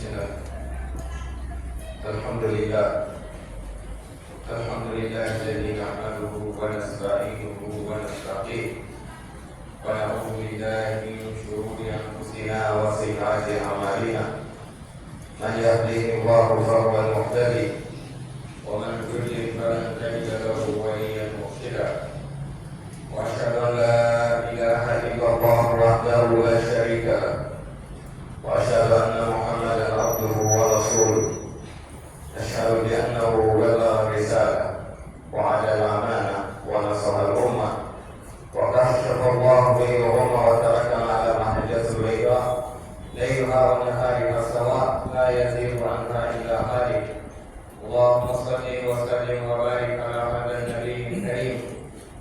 أنفسنا. الحمد لله الذي نحمده ونستعينه ونستغفره ونعوذ بالله من شرور أنفسنا وسيئات أعمالنا. من يهده الله فهو المهتدي ومن يضلل فلن تجد له وليا مرشدا. وأشهد أن لا إله إلا الله وحده لا شريك له وأشهد أن محمدا عبده ورسوله. أشهد بأنه بلغ الرسالة وأدى الأمانة ونصح الأمة وكشف الله به الغمة وتركنا على محجة البيضاء ليلها ونهارها سواء لا يزيغ عنها إلا هالك. اللهم صل وسلم وبارك على هذا النبي الكريم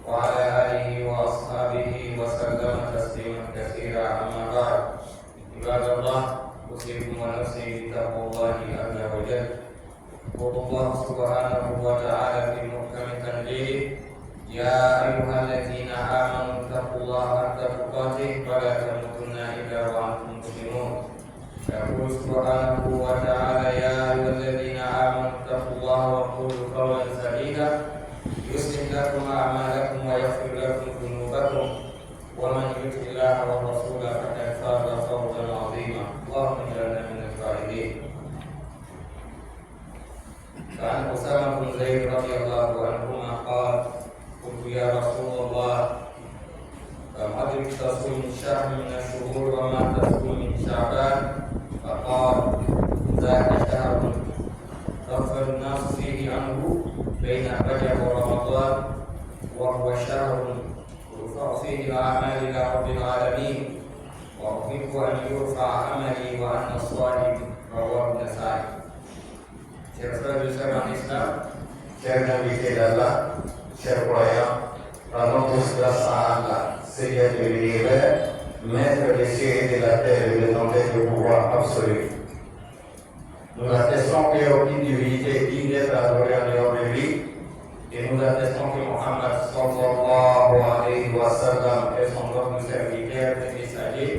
وعلى آله وأصحابه وسلم تسليما كثيرا. أما بعد، عباد الله، أوصيكم ونفسي بتقوى الله عز وجل. يقول الله سبحانه وتعالى في محكم تنزيله: يا أيها الذين آمنوا اتقوا الله حق تقاته ولا تموتن إلا وأنتم مسلمون. يقول سبحانه وتعالى: يا أيها الذين آمنوا اتقوا الله وقولوا قولا سديدا يصلح لكم أعمالكم ويغفر لكم ذنوبكم ومن يطع الله ورسوله فقد فاز فوزا عظيما. اللهم اجعلنا من الفائزين. فعن أسامة بن زيد رضي الله عنهما قال: قلت يا رسول الله كم أدرك تصوم شهر من الشهور وما تصوم من شعبان؟ فقال: ذاك شهر تغفل الناس فيه عنه بين رجب ورمضان، وهو شهر يرفع فيه الأعمال إلى رب العالمين، وأحب أن يرفع عملي وأنا صائم. رواه النسائي. Chers frères et sœurs en islam, chers invités d'Allah, chers croyants, rendons tous grâce à Allah, Seigneur de l'univers, Maître des cieux et de la terre et détenteur du pouvoir absolu. Nous attestons qu'il n'y a aucune divinité digne d'être adorée en dehors de lui, et nous attestons que Muhammad sallallahu alayhi wa sallam est son noble serviteur et messager.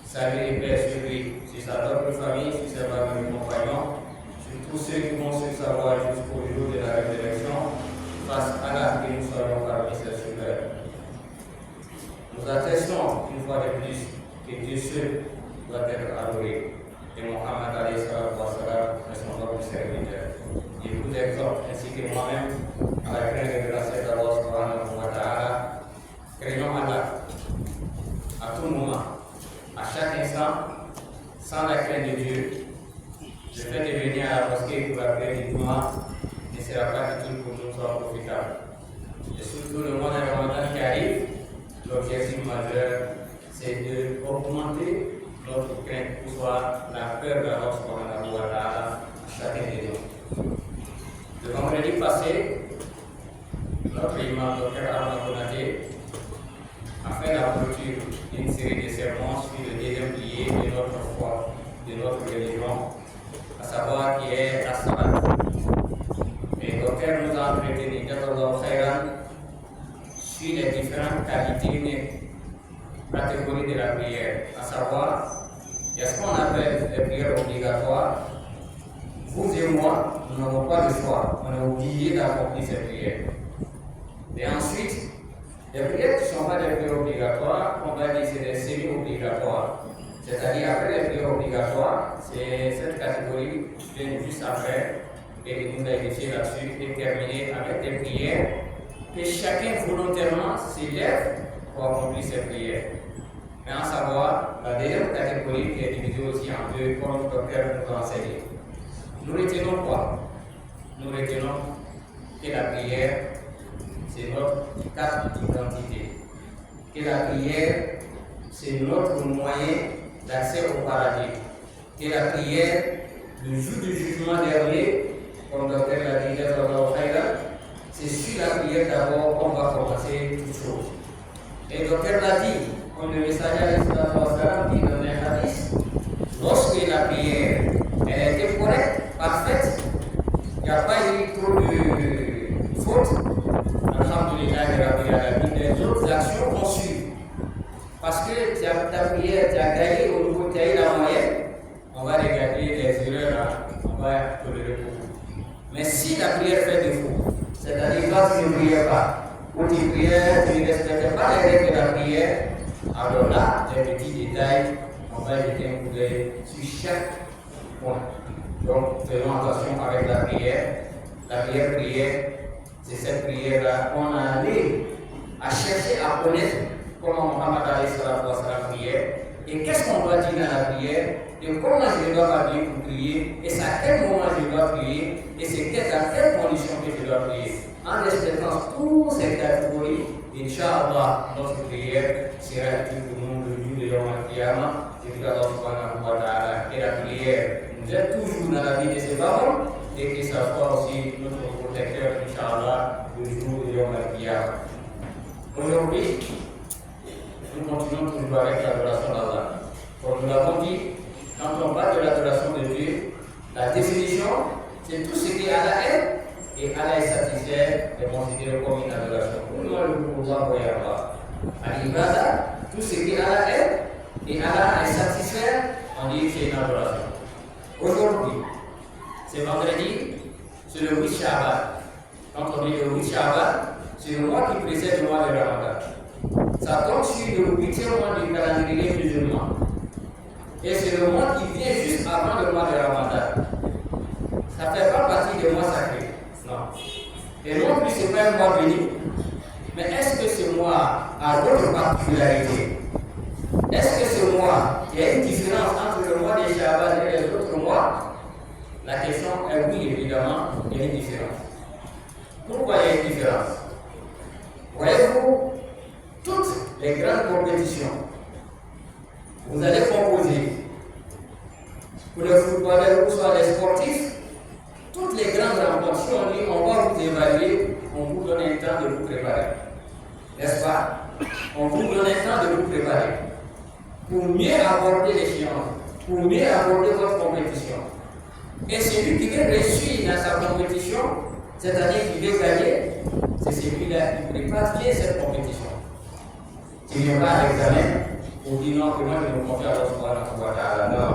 Salut et paix sur lui, sur sa noble famille, sur ses familles compagnons, sur tous ceux qui vont se savoir jusqu'au jour de la résurrection, face à la que nous soyons parmi ses suiveurs. Nous attestons une fois de plus que Dieu seul doit être adoré, et Muhammad alayhi salam est son noble serviteur. Je vous exhorte, ainsi que moi-même, à la crainte de la grâce d'Allah subhanahu wa ta'ala. Craignons Allah à tout moment, à chaque instant, sans la crainte de Dieu. Le fait de venir à la mosquée pour la prière du Jumu'ah ne sera pas du tout pour nous soit profitable. Et surtout le mois de Ramadan qui arrive, l'objectif majeur, c'est d'augmenter notre crainte, pour soit la peur d'Allah subhanahu wa ta'ala à chacun de nous. Le vendredi passé, notre imam, Dr. Arnaud Konaté, a fait la clôture d'une série de sermons sur le deuxième pilier de notre foi, de notre religion, à savoir qui est la salat. Et le docteur nous a entretenu sur les différentes qualités, catégories de la prière, à savoir, il y a ce qu'on appelle les prières obligatoires. Vous et moi, nous n'avons pas le choix, on est obligé d'accomplir ces prières. Et ensuite, les prières qui ne sont pas des prières obligatoires, on va dire que c'est des semi-obligatoires. C'est-à-dire, après les prières obligatoires, c'est cette catégorie qui vient juste après, et nous allons laisser là-dessus et terminer avec des prières que chacun volontairement s'élève pour accomplir ces prières. Mais en savoir, la deuxième catégorie qui est divisée aussi en deux, comme le docteur nous a enseigné. Nous retenons quoi? Nous retenons que la prière, c'est notre carte d'identité. Que la prière, c'est notre moyen d'accès au paradis. Que la prière, le jour du jugement dernier, comme le docteur l'a dit, c'est sur la prière d'abord qu'on va commencer toutes choses. Et le docteur l'a dit, comme le messager dit dans un hadith, lorsque la prière elle était correcte, parfaite, il n'y a pas eu trop de fautes, alhamdulillah, les autres actions vont suivre. Parce que ta prière, tu as gagné au niveau, tu as eu la moyenne, on va regarder On va jeter un coup d'œil sur chaque point. Donc, faisons attention avec la prière. La prière, c'est cette prière-là qu'on a allé à chercher à connaître comment Mohammed a prière et qu'est-ce qu'on doit dire dans la prière et comment je dois m'habiller pour prier et c'est à quel moment je dois prier et c'est dans quelles conditions que je dois prier. En respectant toutes ces catégories, Inch'Allah, notre prière sera utile pour nous le jour de Yom Al-Qiyamah. C'est que Allah subhanahu wa ta'ala et la prière nous aide toujours dans la vie de ses parents et que ça soit aussi notre protecteur, Inch'Allah, le jour de Yom Al-Qiyamah. Aujourd'hui, nous continuons toujours avec l'adoration d'Allah. Comme nous l'avons dit, quand on parle de l'adoration de Dieu, la définition, c'est tout ce qui Allah est et Allah est satisfait est considéré comme une adoration. Al-Ibada, tout ce qui Allah est et Allah est satisfait, on dit que c'est une adoration. Aujourd'hui, c'est vendredi, c'est le 8 Shaban. Quand on dit le 8 Shaban, c'est le mois qui précède le mois de Ramadan. Ça tombe sur le 8e mois du calendrier musulman. Et c'est le mois qui vient juste avant le mois de Ramadan. Ça ne fait pas partie des mois sacrés. Non. Et non plus, ce n'est pas un mois béni. Mais est-ce que ce mois a d'autres particularités? Est-ce que ce mois, il y a une différence entre le mois de Shaban et les autres mois? La question est oui, évidemment, il y a une différence. Pourquoi il y a une différence? Voyez-vous, toutes les grandes compétitions, vous allez composer pour les footballeurs ou soit les sportifs, toutes les grandes rencontres, si on dit on va vous évaluer, on vous donne un temps de vous préparer. N'est-ce pas? On vous donne un temps de vous préparer pour mieux aborder l'échéance, pour mieux aborder votre compétition. Et celui qui veut réussir dans sa compétition, c'est-à-dire qui veut gagner, c'est celui-là qui prépare bien cette compétition. S'il n'y a pas d'examen, on dit non, que moi je me confie à Allah subhanahu wa ta'ala. Non.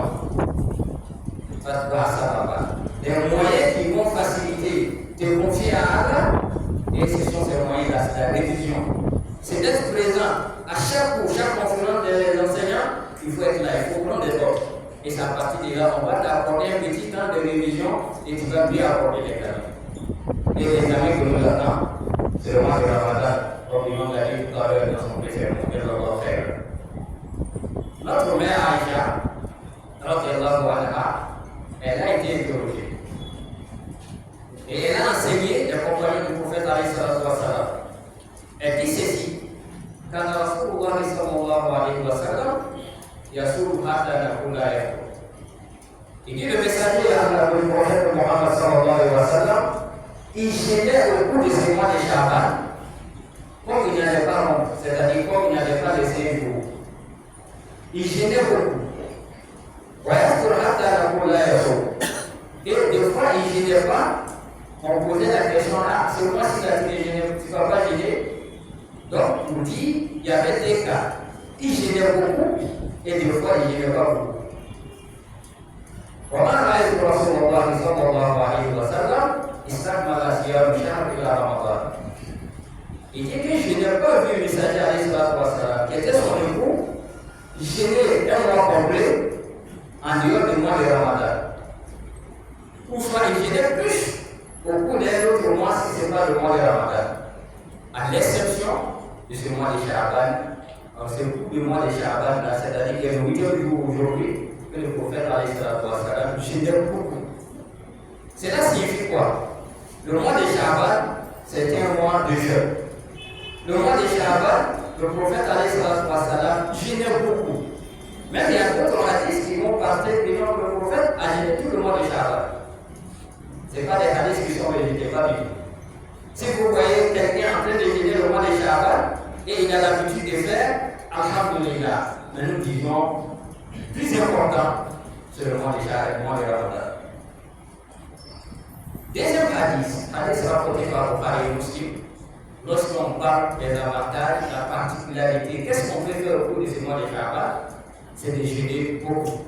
Ça va pas. Les moyens qui vont faciliter te confier à Allah, et ce sont ces moyens-là, c'est la révision. C'est d'être présent à chaque conférence des enseignants, il faut être là, il faut prendre des notes. Et c'est à partir de là, on va t'apporter un petit temps de révision et tu vas bien aborder l'examen. Et l'examen que nous attendons, c'est le mois de Ramadan, comme l'imam l'a dit tout à l'heure dans son préféré, notre mère Aïcha, radiallahu anha, elle a été interrogée. Et elle a enseigné les compagnons du prophète alayhi salatu wa salam. Elle dit ceci: Kana Rasulullah sallallahu alayhi wa sallam yasuru hatta nakula yaqul. Il dit le messager du prophète Muhammad sallallahu alayhi wa sallam, il gênait au cours de ces mois de Shaban, comme il n'y avait pas honte, c'est-à-dire comme il n'y avait pas de 5 jours. Il gênait beaucoup. Et des fois, il ne gênait pas. On posait la question là, c'est moi si la vie ne gênait, tu ne vas pas gêner. Donc, on dit, il y avait des cas. Il gênait beaucoup et des fois, il ne gênait pas beaucoup. وما رأيت رسول الله صلى الله عليه وسلم استكمل صيام شهر إلى رمضان. Il dit que je n'ai pas vu le messager alayhi salatu wa salam qui était son époux gêner un mois complet en dehors du mois de Ramadan. Ou soit il gênait plus au cours d'un autre mois si ce n'est pas le mois de Ramadan. À l'exception de ce mois de Shaban, c'est le mois de Shaban, c'est-à-dire qu'il y a le 8e jour aujourd'hui, que le prophète alayhi salatu wa salam gênait beaucoup. Cela signifie quoi? Le mois de Shaban, c'était un mois de jeûne. Le mois de Shaban, le prophète alayhi salatu wa salam gênait beaucoup. Même il y a d'autres hadiths qui vont partir du nom que le prophète a gêné tout le mois de Shaban. Ce n'est pas des hadiths qui sont végétés, pas du tout. Si vous voyez quelqu'un en train de gêner le mois de Shaban et il a l'habitude de faire, alhamdulillah. Mais nous disons, plus important, c'est le mois de Shaban, le mois de Ramadan. Deuxième hadith rapporté par Bukhari et Muslim, lorsqu'on parle des avantages, la particularité, qu'est-ce qu'on peut faire au cours de ce mois de Shaban? C'est de gêner beaucoup.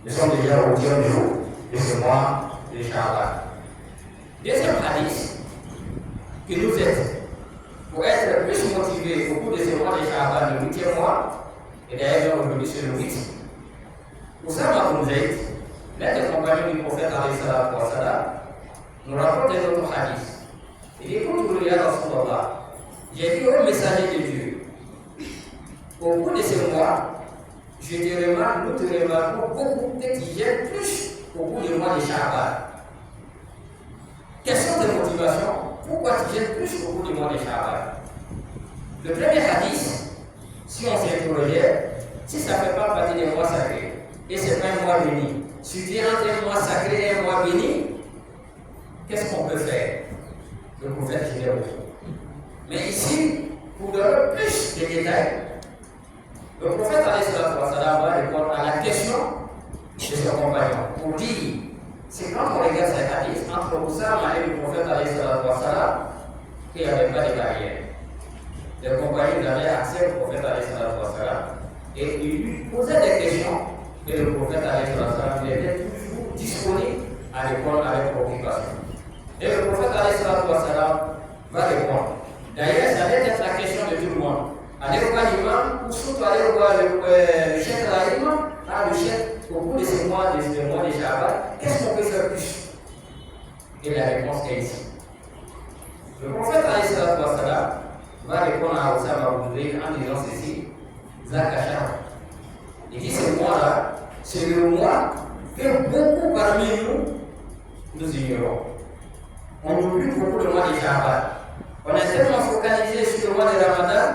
Nous sommes déjà au 10e jour de ce mois de Shaban. Deuxième hadith, que nous êtes, pour être plus motivés au cours de ce mois de Shaban, le 8e mois, et d'ailleurs aujourd'hui c'est le 8, Oussama ibn Zayd, l'un des compagnons du prophète nous rapporte un autre hadith. Il dit, écoute, ya Rasulallah, j'ai dit au messager de Dieu, au bout de ces mois, je te remarque, nous te remarquons beaucoup de qui gênent plus au bout du mois de Sha'ban. Quelles sont tes motivations? Pourquoi tu gênes plus au bout du mois de Sha'ban? Le premier hadith, si on s'interrogeait, si ça ne fait pas partie des mois sacrés, et ce n'est pas un mois béni, si tu es entre un mois sacré et un mois béni, qu'est-ce qu'on peut faire? Le prophète gênait beaucoup. Mais ici, pour donner plus de détails, le prophète va répondre à la question de son compagnon pour dire, c'est quand on regarde cette hadith, entre Oussama et le prophète qu'il n'y avait pas de barrière. Le compagnon avait accès au prophète et il lui posait des questions et le prophète il était toujours disponible à répondre avec préoccupation. Et le prophète va répondre. D'ailleurs, ça va être la question de tout le monde. Allez voir l'imam, ou surtout aller voir le chef de l'imam, le chef, au bout de ces mois de Sha'ban, qu'est-ce qu'on peut faire plus? Et la réponse est ici. Le prophète va répondre à Oussama ibn Zayd en disant ceci, Zakashar. Il dit ce mois-là, c'est le mois que beaucoup parmi nous ignorons. On oublie beaucoup le mois de Sha'ban. On est tellement focalisé sur le mois de Ramadan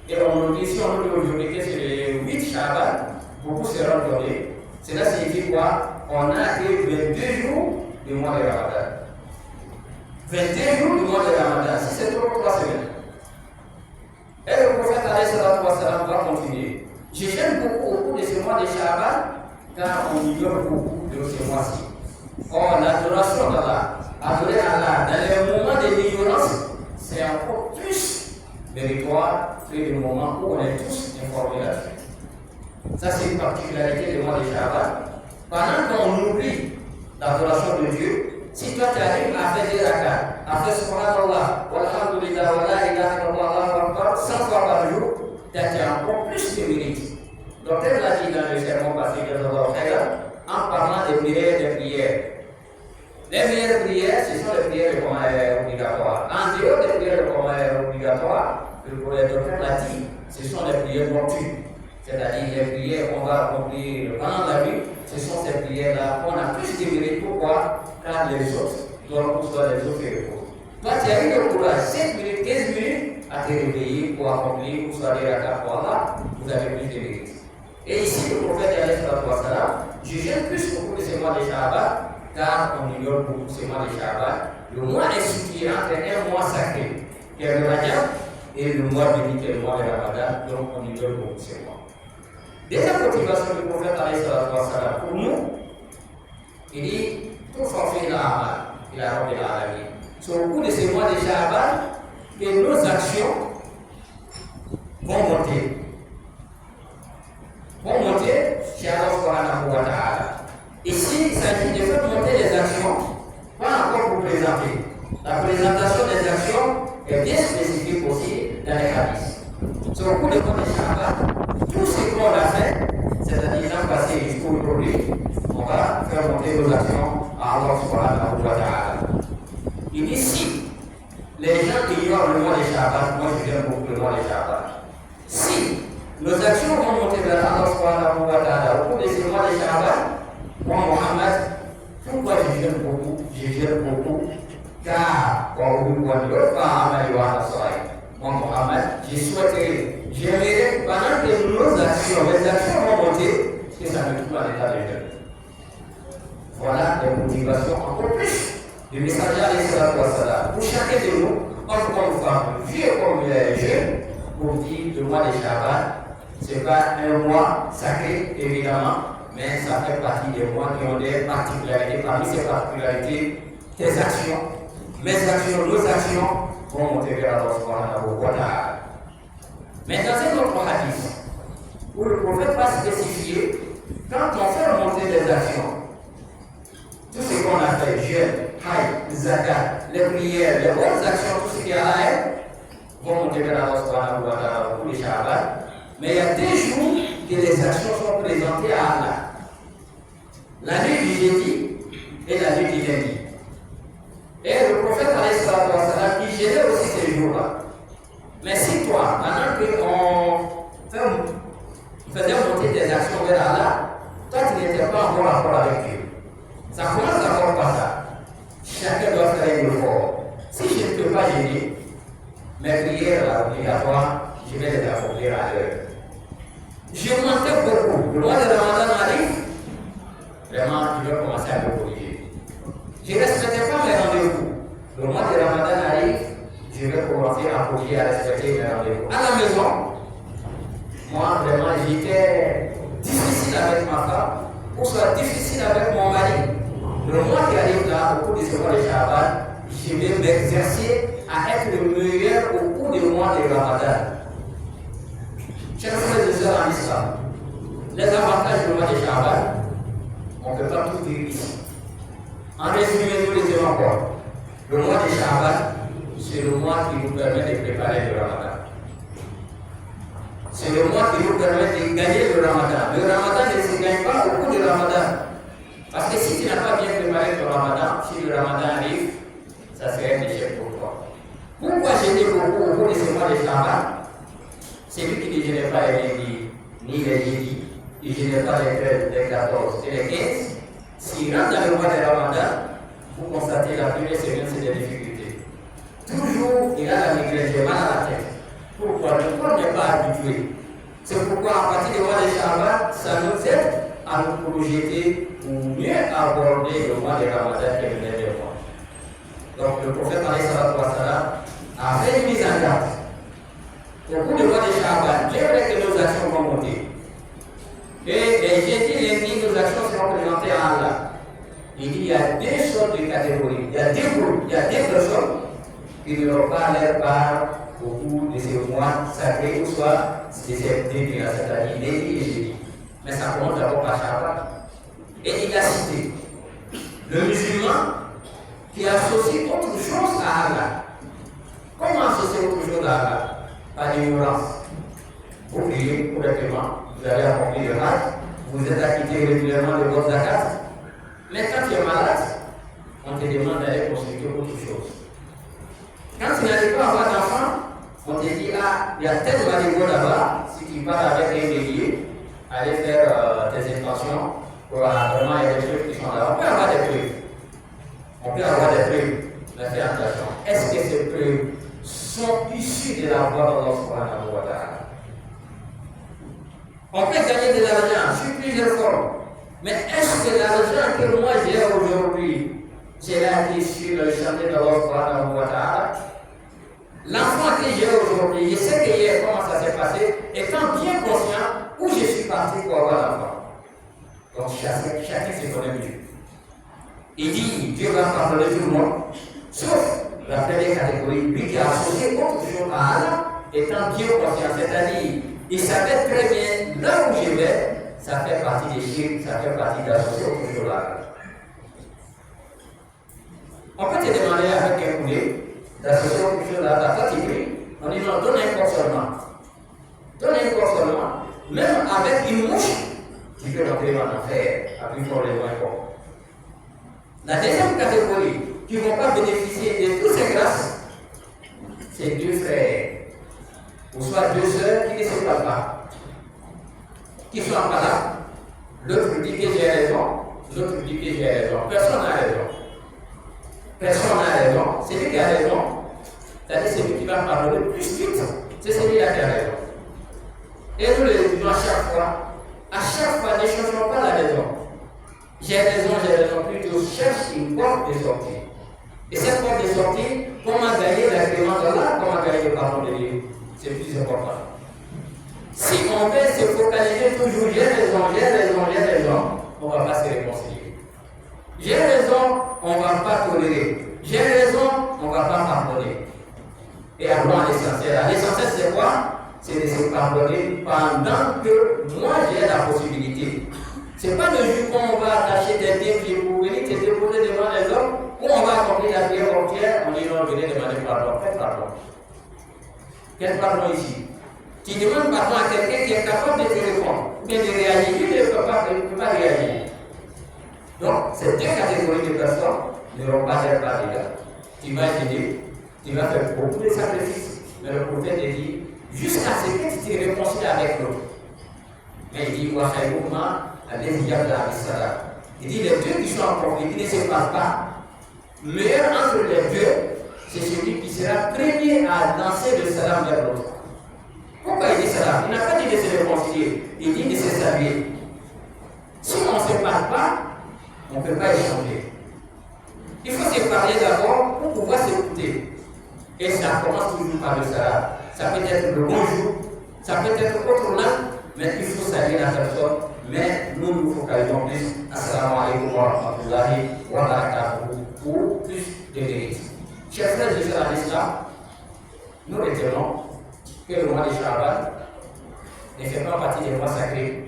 et on nous dit si on nous dit aujourd'hui que c'est le 8 Sha'ban, beaucoup seront donnés. Cela signifie quoi? On a que 22 jours du mois de Ramadan. 22 jours du mois de Ramadan, si c'est trop 3 semaines. Et le prophète va continuer. Je gêne beaucoup au cours de ce mois de Sha'ban car on ignore beaucoup de ce mois-ci. Or, l'adoration d'Allah, adorer Allah dans les moments de l'ignorance, c'est encore plus méritoire que le moment où on est tous informés là-dessus. Ça, c'est une particularité du mois de Sha'ban. Pendant qu'on oublie l'adoration de Dieu, si toi tu arrives à faire des rakats, à faire subhanallah, walhamdulillah, wa la ilaha illallah, Allahu akbar, 100 fois par jour, tu as encore plus de mérite. Donc, elle l'a dit dans le sermon passé en parlant des prières. Les meilleures prières, ce sont les prières obligatoires. En dehors des prières obligatoires, le docteur l'a dit, ce sont les prières nocturnes. C'est-à-dire les prières qu'on va accomplir pendant la nuit, ce sont ces prières-là qu'on a plus de mérite. Pourquoi? Car les autres doivent pousser les autres et reposent. Toi, tu as eu le courage, 5 minutes, 15 minutes à te réveiller pour accomplir, pour soigner la carte pour Allah, vous avez plus de mérite. Et ici, le prophète je gêne plus beaucoup de ces mois de Sha'ban, car on ignore beaucoup ces mois de Sha'ban. Le mois est situé entre un mois sacré, qui est le Rajab, et le mois béni, qui est le mois de Ramadan, donc on ignore beaucoup ces mois. Deuxième motivation du prophète pour nous, il dit tout forfait il a rendu la vie. C'est au cours de ces mois de Sha'ban que nos actions vont monter. Chez Allah subhanahu wa ta'ala. Ici, il s'agit de faire monter les actions, pas encore pour présenter. La présentation des actions est bien spécifique aussi dans les hadiths. C'est au cours des mois de Sha'ban, tout ce qu'on a fait, c'est-à-dire l'an passé jusqu'au aujourd'hui, on va faire monter nos actions à Allah subhanahu wa ta'ala. Il dit si les gens ignorent le mois de Sha'ban, moi je viens beaucoup le mois de Sha'ban. Si nos actions vont monter vers Allah subhanahu wa ta'ala au cours de ce mois de Sha'ban, moi Mohamed, pourquoi je gêne beaucoup? Car, moi Mohamed, j'aimerais pendant que nos actions, les actions vont monter, que ça me trouve à l'état de jeûne. Voilà les motivations encore plus du messager pour chacun de nous, homme comme femme, vieux comme jeune, pour dire le mois de Sha'ban, ce n'est pas un mois sacré évidemment, mais ça fait partie des mois qui ont des particularités. Parmi ces particularités, tes actions, mes actions, nos actions vont monter vers Allah subhanahu wa ta'ala. Mais dans un autre hadith, où le prophète va spécifier, quand on fait monter les actions, tout ce qu'on a fait, jeûne, hajj, zakat, les prières, les bonnes actions, tout ce qui est à elle, vont monter vers Allah subhanahu wa ta'ala pour les Sha'ban. Mais il y a des jours que les actions sont présentées à Allah. la nuit du jeudi et la nuit du lundi. Et le prophète il gênait aussi ces jours-là. Mais si toi, pendant qu'on faisait monter tes actions vers Allah, toi tu n'étais pas encore en rapport avec Dieu. Ça commence d'abord par ça. Chacun doit faire un effort. Si je ne peux pas gêner, mes prières obligatoires, je vais les accomplir à l'heure. Je mentais beaucoup. Le mois de Ramadan arrive, vraiment, je vais commencer à me corriger. Je ne respectais pas mes rendez-vous. Le mois de Ramadan arrive, je vais commencer à corriger, à respecter mes rendez-vous. À la maison, moi, vraiment, j'étais difficile avec ma femme, ou soit difficile avec mon mari. Le mois qui arrive là, au cours de ce mois de Shaban, je vais m'exercer à être le meilleur au cours du mois de Ramadan. Chers frères et sœurs en islam, les avantages du mois de Shaban, on ne peut pas tout dire ici. En résumé, nous les disons encore. Le mois de Shaban, c'est le mois qui nous permet de préparer le Ramadan. C'est le mois qui nous permet de gagner le Ramadan. Le Ramadan ne se gagne pas au cours du Ramadan. Parce que si tu n'as pas bien préparé le Ramadan, si le Ramadan arrive, ça serait un échec pour toi. Pourquoi gêner beaucoup au cours de ce mois de Shaban? C'est lui qui ne gênait pas les lundis, ni les jeudis, il ne gênait pas les 13, les 14 et les 15. S'il rentre dans le mois de Ramadan, vous constatez la première semaine, c'est des difficultés. Toujours, il a la migraine, j'ai mal à la tête. Pourquoi? Le corps n'est pas habitué. C'est pourquoi, à partir du mois de Shaban, ça nous aide à nous projeter pour mieux aborder le mois de Ramadan qui venait de moi. Donc, le prophète a fait une mise en garde. Au cours du mois de Shaban, bien vrai que nos actions vont monter. Et les jeudis, lundis, nos actions seront présentées à Allah. Il y a deux sortes de catégories. Il y a deux groupes, il y a deux personnes qui n'auront pas leur part au cours de ces mois sacrés, ou soit de ces début, c'est-à-dire lundi et jeudi. Mais ça commence d'abord par Shaban. Et il a cité le musulman qui associe autre chose à Allah. Comment associer autre chose à Allah? Par l'ignorance. Vous priez correctement, vous avez accompli le hajj, vous êtes acquitté régulièrement de votre zakat. Mais quand tu es malade, on te demande d'aller consulter autre chose. Quand tu n'arrives pas à avoir d'enfant, on te dit, ah, il y a tel marigot là-bas, si tu pars avec un bélier, allez faire tes intentions, vraiment il y a des trucs qui sont là. On peut avoir des preuves. On peut avoir des preuves, mais fais attention. Est-ce que ces preuves sont issues de la voix d'Allah subhanahu wa ta'ala? On peut gagner de l'argent sur plusieurs formes. Mais est-ce que l'argent que moi j'ai aujourd'hui, c'est là qui suit le chantier d'Allah subhanahu wa ta'ala? L'enfant que j'ai aujourd'hui, je sais que hier comment ça s'est passé, étant bien conscient où je suis parti pour avoir l'enfant. Donc chacun se connaît mieux. Il dit, Dieu va pardonner tout le monde, sauf la première catégorie, lui qui a associé autre chose à Allah, étant bien conscient, c'est-à-dire, il savait très bien là où je vais, ça fait partie des chiffres, ça fait partie d'associer autre chose à Allah. On peut te demander avec un poulet d'associer autre chose à Allah, toi tu pries, on dit non, donne un corps seulement. Donne un corps seulement, même avec une mouche, tu peux rentrer en enfer, à plus fort les moins forts. La deuxième catégorie, qui ne vont pas bénéficier de toutes ces grâces, c'est deux frères, ou soit deux sœurs qui ne se parlent pas, qui sont pas là. L'autre dit que j'ai raison, l'autre dit que j'ai raison. Personne n'a raison. Personne n'a raison. C'est lui qui a raison. C'est-à-dire celui qui va pardonner plus vite, c'est celui-là qui a raison. Et nous le disons à chaque fois, ne changeons pas la raison. J'ai raison, plutôt cherche une porte de sortie. Et cette porte de sortie, comment gagner l'agrément d'Allah, comment gagner le pardon de Dieu, c'est plus important. Si on veut se focaliser toujours, j'ai raison, on ne va pas se réconcilier. J'ai raison, on ne va pas tolérer. J'ai raison, on ne va pas pardonner. Et allons à l'essentiel. L'essentiel, c'est quoi? C'est de se pardonner pendant que moi j'ai la possibilité. Ce n'est pas le jour où on va attacher des pieds pour venir te déposer devant les hommes, où on va accomplir la prière entière, on dit non, venez demander pardon. Quel pardon? Quel pardon ici? Tu demandes pardon à quelqu'un qui est capable de te répondre, ou bien de réagir. Lui ne peut pas réagir. ces deux catégories de personnes n'auront pas d'être là. Tu vas aider, tu vas faire beaucoup de sacrifices, mais le prophète dit jusqu'à ce que tu te réconcilies avec l'autre. Mais il dit il dit les deux qui sont en conflit, qui ne se parlent pas, le meilleur entre les deux, c'est celui qui sera premier à lancer le salam vers l'autre. Pourquoi il dit salam? Il n'a pas dit de se réconcilier, il dit de se saluer. Si on ne se parle pas, on ne peut pas échanger. Il faut se parler d'abord pour pouvoir s'écouter. Et ça commence toujours par le salam. Ça peut être le bonjour, ça peut être autre langue, mais il faut saluer la personne. Mais nous nous focalisons plus assalamu alaikum wa rahmatullahi wa barakatuh pour plus de mérite. Chers frères et sœurs en islam, nous retenons que le mois de Shaban ne fait pas partie des mois sacrés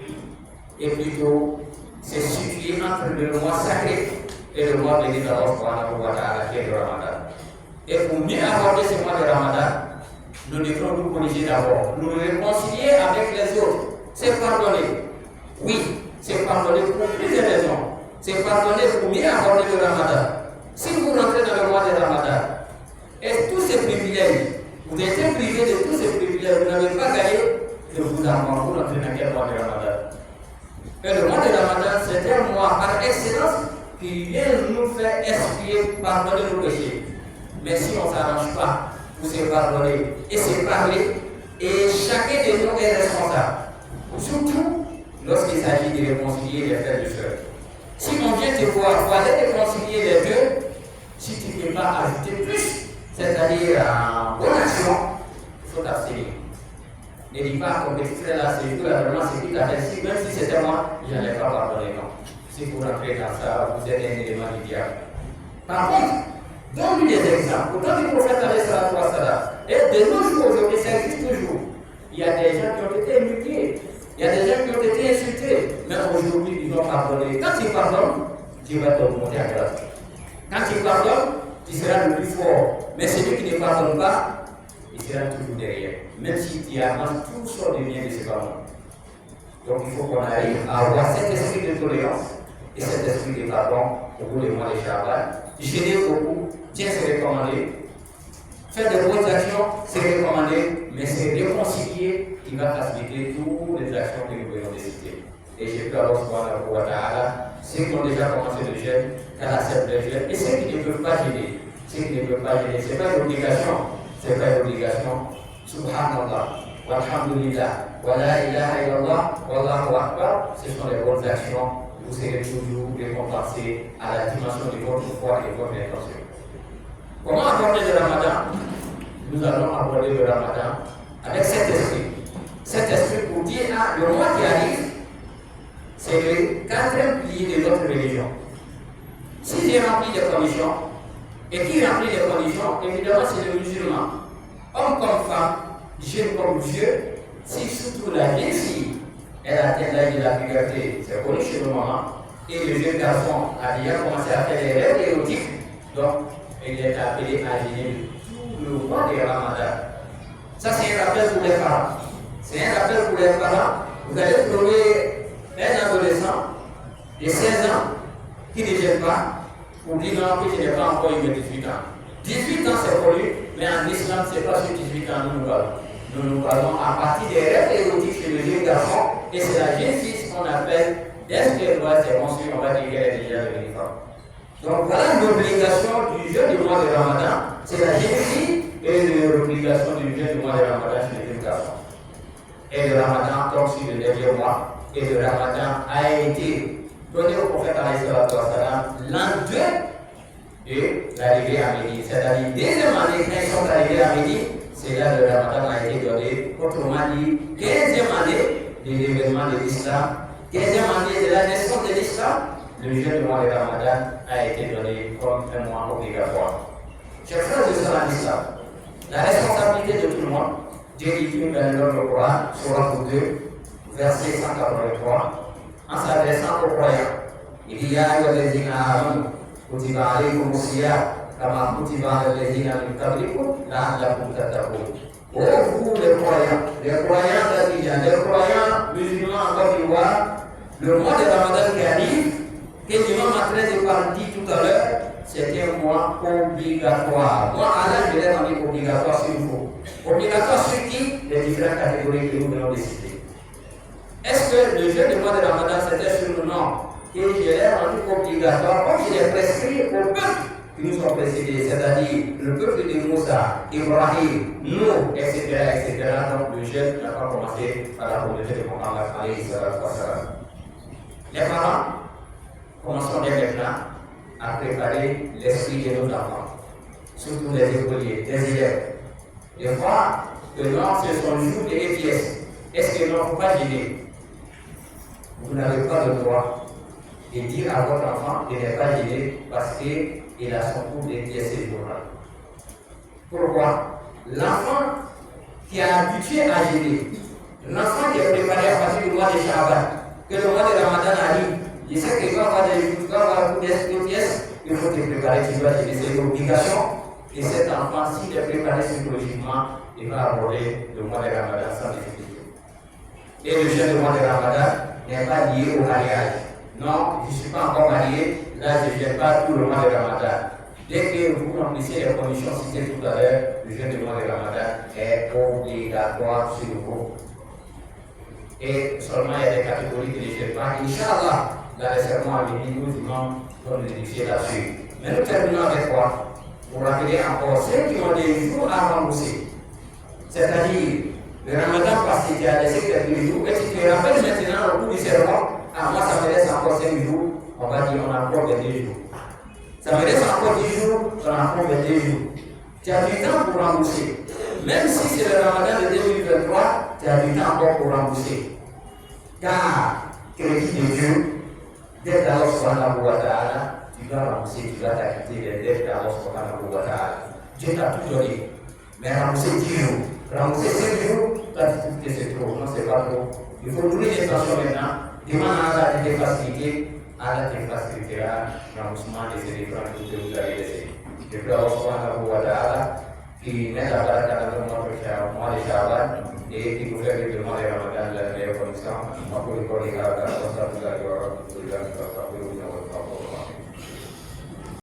et plutôt c'est situé entre le mois sacré et le mois béni d'Allah subhanahu wa ta'ala qui est le Ramadan. Et pour mieux aborder ce mois de Ramadan, nous devons nous corriger d'abord, nous réconcilier avec les autres, c'est pardonner. Oui, c'est pardonner pour plusieurs raisons. C'est pardonner pour mieux aborder le Ramadan. Si vous rentrez dans le mois de Ramadan, et tous ces privilèges, vous êtes privé de tous ces privilèges, vous n'avez pas gagné, je vous apprends, vous rentrez dans quel mois de Ramadan. Et le mois de Ramadan, c'est un mois par excellence qui vient nous faire expier, pardonner nos péchés. Mais si on ne s'arrange pas pour se pardonner et se parler, et chacun de nous est responsable. Surtout lorsqu'il s'agit de réconcilier les frères et sœurs. Si on vient te voir, pour aller réconcilier les deux, si tu ne peux pas ajouter plus, c'est-à-dire en bonne action, il faut t'abstenir. Ne dis pas comme petit frère là, c'est tout là, vraiment c'est tout à fait. Même si c'était moi, je n'allais pas pardonner, non. Si vous rentrez dans ça, vous êtes un élément du diable. Par contre, donne-lui des exemples. Autant du prophète alayhi salatu wa salam. Et de nos jours aujourd'hui, ça existe toujours. Il y a des gens qui ont été humiliés. Il y a des gens qui ont été insultés. Mais aujourd'hui, ils ont pardonné. Quand ils pardonnent, Dieu va te monter à grâce. Quand tu pardonnes, tu seras le plus fort. Mais celui qui ne pardonne pas, il sera toujours derrière. Même si tu avances tout sort de bien de ses parents. Donc il faut qu'on arrive à avoir cet esprit de tolérance et cet esprit de pardon au bout du mois de Shaban. Gêner beaucoup, bien se recommander. Faire de bonnes actions, c'est recommandé, mais c'est réconcilier qui va faciliter toutes les actions que nous pouvons décider. Et je peux alors subhanahu wa ta'ala, ceux qui ont déjà commencé le jeûne, qu'elle accepte le jeûne, et ceux qui ne peuvent pas gêner. Ceux qui ne peuvent pas gêner, ce n'est pas une obligation, c'est pas une obligation. Subhanallah, walhamdulillah, wa la ilaha illallah, wallahu akbar, ce sont les bonnes actions. Vous serez toujours récompensé à la dimension de votre foi et de votre intention. Comment aborder le Ramadan? Nous allons aborder le Ramadan avec cet esprit. Cet esprit pour dire, ah, le mois qui arrive, c'est le quatrième pilier de notre religion. Si j'ai rempli les conditions, et qui remplit les conditions, évidemment c'est le musulman. Homme comme femme, jeune comme vieux, si surtout la vieille fille, elle atteint l'âge de la puberté, c'est connu chez nos mamans, et le jeune garçon a déjà commencé à faire des rêves érotiques, donc il est appelé à gêner tout le mois de Ramadan. Ça, c'est un rappel pour les parents. C'est un rappel pour les parents. Vous allez trouver un adolescent de 16 ans qui ne gêne pas pour dire non, que je n'ai pas encore eu 18 ans. 18 ans, c'est pour lui, mais en islam, ce n'est pas sur 18 ans nous parlons. Nous parlons à partir des rêves érotiques chez le jeune garçon, et c'est la jeune fille qu'on appelle, dès qu'elle doit se construire, on va dire qu'elle est déjà devenue femme. Donc voilà l'obligation du jeûne du mois de Ramadan, c'est la jeune fille, et l'obligation du jeûne du mois de Ramadan chez les jeunes garçons. Et le Ramadan tombe sur le dernier mois, et le Ramadan a été donné au prophète alayhi salatu wa salam l'an 2 de l'arrivée à Médine. C'est-à-dire, deuxième année, quand ils sont arrivés à Médine, c'est là que le Ramadan a été donné, autrement dit, 15e année de l'événement de l'islam, 15e année de la naissance de l'islam, le jeûne du mois de Ramadan a été donné comme un mois obligatoire. Chers frères et sœurs en islam, la responsabilité de tout le monde, Dieu dit dans le Coran, Sourate 2, verset 183, en s'adressant aux croyants, il dit Ya ayyuhallazina amanu kutiba alaykumus siyam kama kutiba alal ladzina min qablikum la'allakum tattaqun. Oh vous les croyants d'Abidjan, les croyants musulmans en Côte d'Ivoire, le mois de Ramadan qui arrive, que l'imam est en train de obligatoire. Moi, à l'âge, je l'ai rendu obligatoire sur vous. Obligatoire sur qui? Les différentes catégories que nous venons de citer. Est-ce que le jeûne du mois de Ramadan, c'était sur le nom que je l'ai rendu obligatoire, comme je l'ai prescrit au peuple qui nous sont précédés, c'est-à-dire le peuple de Moussa, Ibrahim, nous, etc., etc. Donc le jeûne n'a pas commencé par la communauté de Mohammed. Les parents, commençons dès maintenant à préparer l'esprit de nos enfants, surtout les écoliers, les élèves. Des fois, que non, ce sont les jours de pièces. Est-ce que non, il ne faut pas gêner? Vous n'avez pas le droit de dire à votre enfant de ne pas gêner parce qu'il a son cours de pièces ce jour-là. Pourquoi? L'enfant qui est habitué à gêner, l'enfant qui est préparé à partir du mois de Shaban, que le mois de Ramadan arrive, il sait qu'il va avoir des jours, il va avoir des pièces, il faut te préparer, tu dois gêner, c'est une obligation. Et cet enfant, s'il est préparé psychologiquement, il va aborder le mois de Ramadan sans difficulté. Et le jeûne du mois de Ramadan n'est pas lié au mariage. Non, je ne suis pas encore marié, là je ne gêne pas tout le mois de Ramadan. Dès que vous remplissez les conditions citées tout à l'heure, le jeûne du mois de Ramadan est obligatoire sur vous. Et seulement il y a des catégories qui ne gênent pas. Inch'Allah, dans les sermons à venir, nous devons nous édifier là-dessus. Mais nous terminons avec quoi? Pour rappeler encore ceux qui ont des jours à rembourser. C'est-à-dire, le Ramadan passé, tu as laissé quelques jours, et tu te rappelles maintenant au bout du sermon, ah, moi ça me laisse encore 5 jours, on va dire on a encore 22 jours. Ça me laisse encore 10 jours, on a encore 22 jours. Tu as du temps pour rembourser. Même si c'est le Ramadan de 2023, tu as du temps encore pour rembourser. Car, crédit de Dieu, dès d'Allah subhanahu wa ta'ala, tu dois rembourser, tu dois t'acquitter des dettes d'Allah subhanahu wa ta'ala. Dieu t'a tout donné. Mais rembourser 10 jours, rembourser 5 jours, toi tu trouves que c'est trop. Non, c'est pas trop. Il faut donner des intentions maintenant. Demande à Allah de te faciliter. Allah te facilitera le remboursement de ces différents choses que vous avez laissés. Je prie Allah subhanahu wa ta'ala qui met la baraka dans le mois de Shaban et qui vous fait le mois de Ramadan de la meilleure condition.